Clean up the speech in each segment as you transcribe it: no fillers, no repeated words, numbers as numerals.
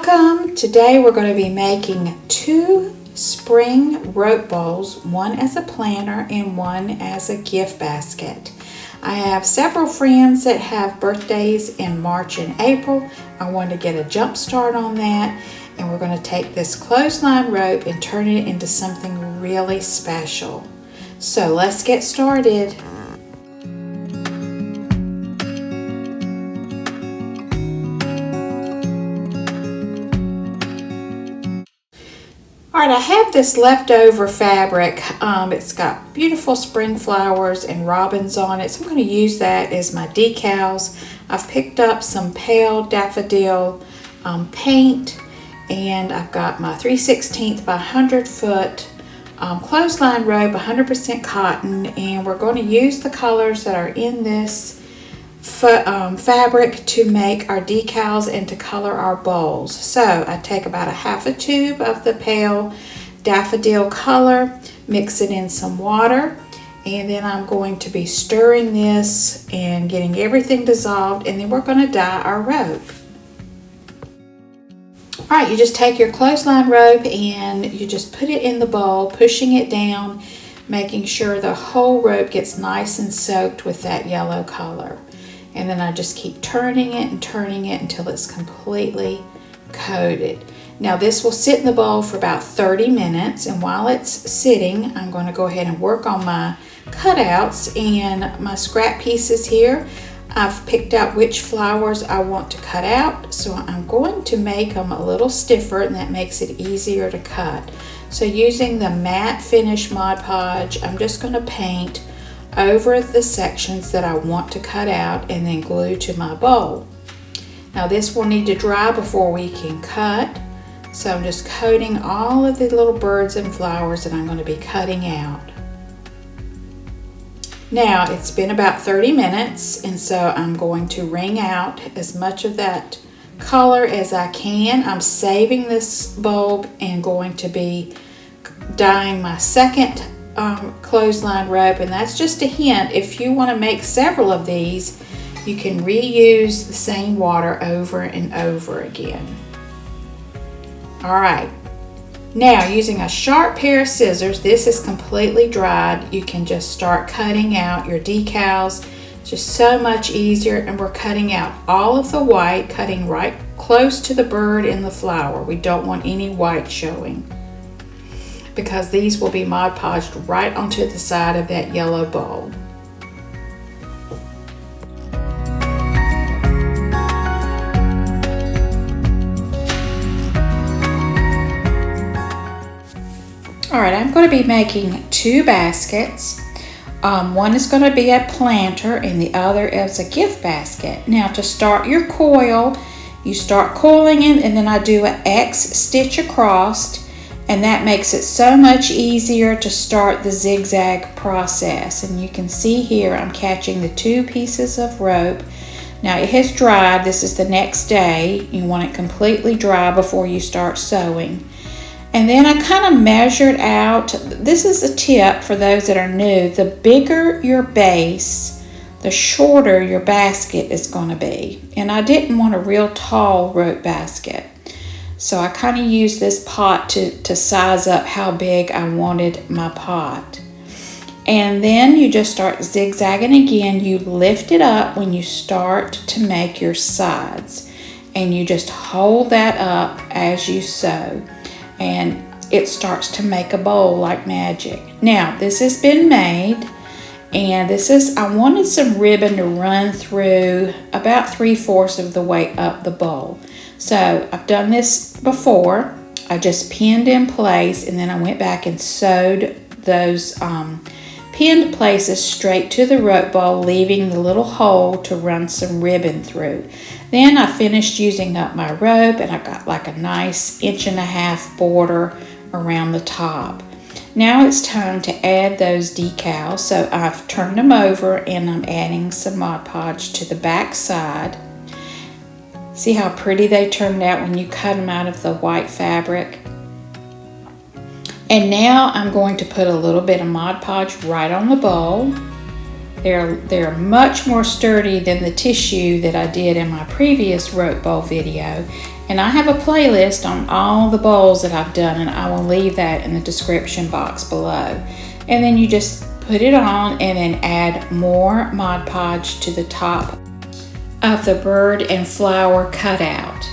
Welcome! Today we're going to be making 2 spring rope bowls, one as a planter and one as a gift basket. I have several friends that have birthdays in March and April. I wanted to get a jump start on that, and we're going to take this clothesline rope and turn it into something really special. So let's get started. Alright, I have this leftover fabric. It's got beautiful spring flowers and robins on it, so I'm going to use that as my decals. I've picked up some pale daffodil paint, and I've got my 3/16 by 100 foot clothesline rope, 100% cotton, and we're going to use the colors that are in this fabric to make our decals and to color our bowls. So I take about a half a tube of the pale daffodil color, mix it in some water, and then I'm going to be stirring this and getting everything dissolved, and then we're going to dye our rope. Alright, you just take your clothesline rope and you just put it in the bowl, pushing it down, making sure the whole rope gets nice and soaked with that yellow color. And then I just keep turning it until it's completely coated. Now this will sit in the bowl for about 30 minutes, and while it's sitting, I'm going to go ahead and work on my cutouts and my scrap pieces here. I've picked out which flowers I want to cut out, so I'm going to make them a little stiffer, and that makes it easier to cut. So using the matte finish Mod Podge, I'm just going to paint over the sections that I want to cut out and then glue to my bowl. Now this will need to dry before we can cut, so I'm just coating all of the little birds and flowers that I'm going to be cutting out. Now it's been about 30 minutes, and so I'm going to wring out as much of that color as I can. I'm saving this bulb and going to be dyeing my second clothesline rope, and that's just a hint. If you want to make several of these, you can reuse the same water over and over again. Alright, now using a sharp pair of scissors, this is completely dried, you can just start cutting out your decals. It's just so much easier, and we're cutting out all of the white, cutting right close to the bird and the flower. We don't want any white showing, because these will be Mod Podged right onto the side of that yellow bowl. Alright, I'm going to be making 2 baskets. One is going to be a planter and the other is a gift basket. Now to start your coil, you start coiling it, and then I do an X stitch across, and that makes it so much easier to start the zigzag process. And you can see here I'm catching the 2 pieces of rope. Now it has dried. This is the next day. You want it completely dry before you start sewing. And then I kind of measured out. This is a tip for those that are new. The bigger your base, the shorter your basket is going to be. And I didn't want a real tall rope basket, so I kind of used this pot to size up how big I wanted my pot. And then you just start zigzagging again. You lift it up when you start to make your sides, and you just hold that up as you sew, and it starts to make a bowl like magic. Now this has been made, and I wanted some ribbon to run through about 3/4 of the way up the bowl. So I've done this before. I just pinned in place, and then I went back and sewed those pinned places straight to the rope bowl, leaving the little hole to run some ribbon through. Then I finished using up my rope, and I got like a nice 1.5 inch border around the top. Now it's time to add those decals. So I've turned them over, and I'm adding some Mod Podge to the back side. See how pretty they turned out when you cut them out of the white fabric? And now I'm going to put a little bit of Mod Podge right on the bowl. They're much more sturdy than the tissue that I did in my previous rope bowl video. And I have a playlist on all the bowls that I've done, and I will leave that in the description box below. And then you just put it on and then add more Mod Podge to the top of the bird and flower cutout.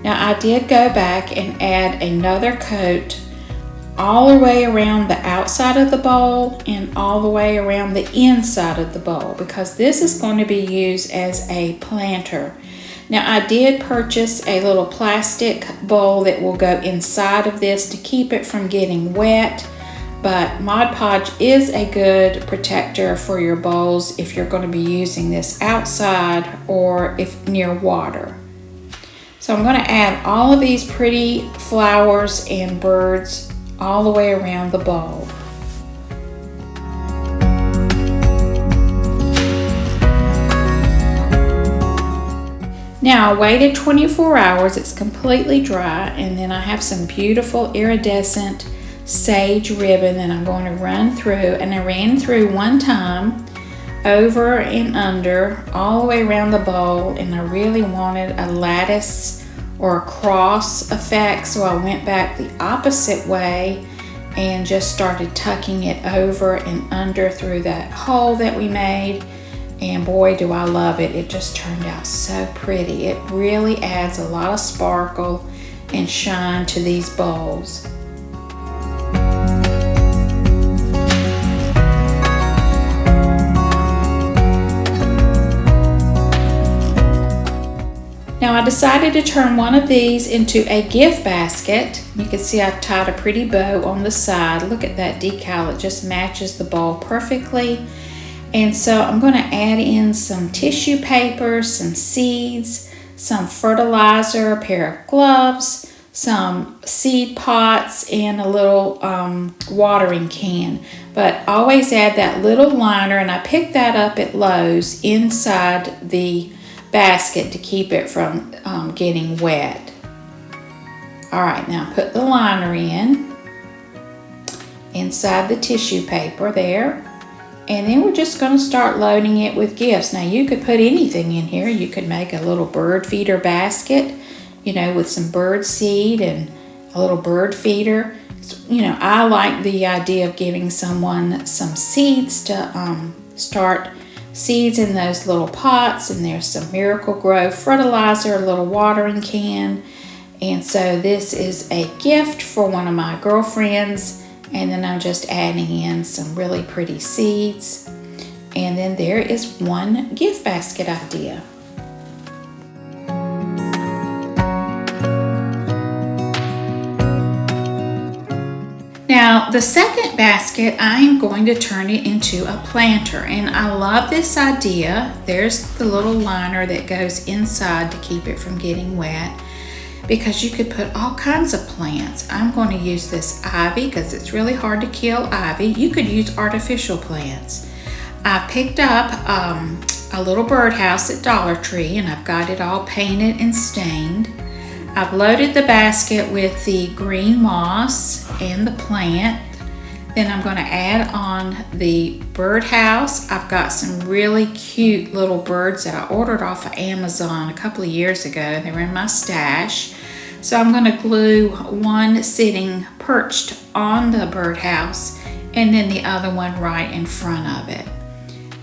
Now I did go back and add another coat all the way around the outside of the bowl and all the way around the inside of the bowl, because this is going to be used as a planter. Now I did purchase a little plastic bowl that will go inside of this to keep it from getting wet, but Mod Podge is a good protector for your bowls if you're going to be using this outside or if near water. So I'm going to add all of these pretty flowers and birds all the way around the bowl. Now I waited 24 hours, it's completely dry, and then I have some beautiful iridescent sage ribbon that I'm going to run through, and I ran through one time over and under all the way around the bowl, and I really wanted a lattice or a cross effect, so I went back the opposite way and just started tucking it over and under through that hole that we made. And boy, do I love it. It just turned out so pretty. It really adds a lot of sparkle and shine to these bowls. Now I decided to turn one of these into a gift basket. You can see I've tied a pretty bow on the side. Look at that decal, it just matches the bowl perfectly. And so I'm going to add in some tissue paper, some seeds, some fertilizer, a pair of gloves, some seed pots, and a little watering can. But always add that little liner, and I picked that up at Lowe's, inside the basket to keep it from getting wet. All right, now put the liner inside the tissue paper there, and then we're just going to start loading it with gifts. Now you could put anything in here. You could make a little bird feeder basket, you know, with some bird seed and a little bird feeder. You know, I like the idea of giving someone some seeds to start seeds in those little pots, and there's some Miracle-Gro fertilizer, a little watering can. And so this is a gift for one of my girlfriends, and then I'm just adding in some really pretty seeds. And then there is one gift basket idea. Now the second basket, I am going to turn it into a planter, and I love this idea. There's the little liner that goes inside to keep it from getting wet, because you could put all kinds of plants. I'm going to use this ivy because it's really hard to kill ivy. You could use artificial plants. I picked up a little birdhouse at Dollar Tree, and I've got it all painted and stained. I've loaded the basket with the green moss and the plant. Then I'm going to add on the birdhouse. I've got some really cute little birds that I ordered off of Amazon a couple of years ago. They were in my stash. So I'm going to glue one sitting perched on the birdhouse, and then the other one right in front of it.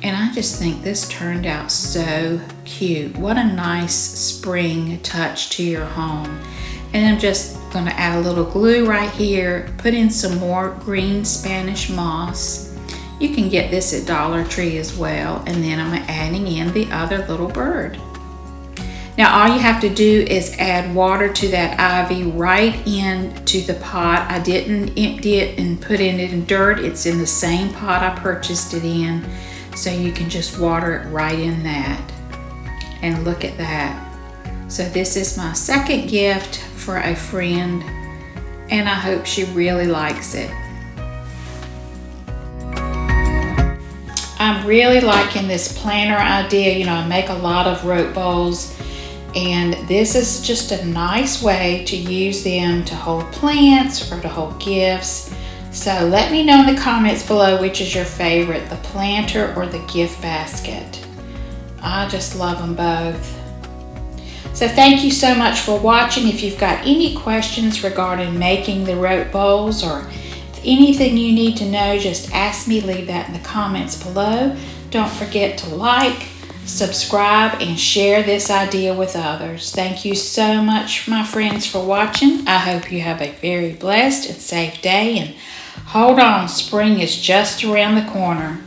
And I just think this turned out so cute. What a nice spring touch to your home. And I'm just going to add a little glue right here, put in some more green Spanish moss. You can get this at Dollar Tree as well. And then I'm adding in the other little bird. Now all you have to do is add water to that ivy right into the pot. I didn't empty it and put it in dirt. It's in the same pot I purchased it in. So you can just water it right in that. And look at that. So this is my second gift for a friend, and I hope she really likes it. I'm really liking this planter idea. You know, I make a lot of rope bowls, and this is just a nice way to use them to hold plants or to hold gifts. So let me know in the comments below which is your favorite, the planter or the gift basket. I just love them both. So thank you so much for watching. If you've got any questions regarding making the rope bowls or anything you need to know, just ask me, leave that in the comments below. Don't forget to like, subscribe, and share this idea with others. Thank you so much, my friends, for watching. I hope you have a very blessed and safe day, and hold on, spring is just around the corner.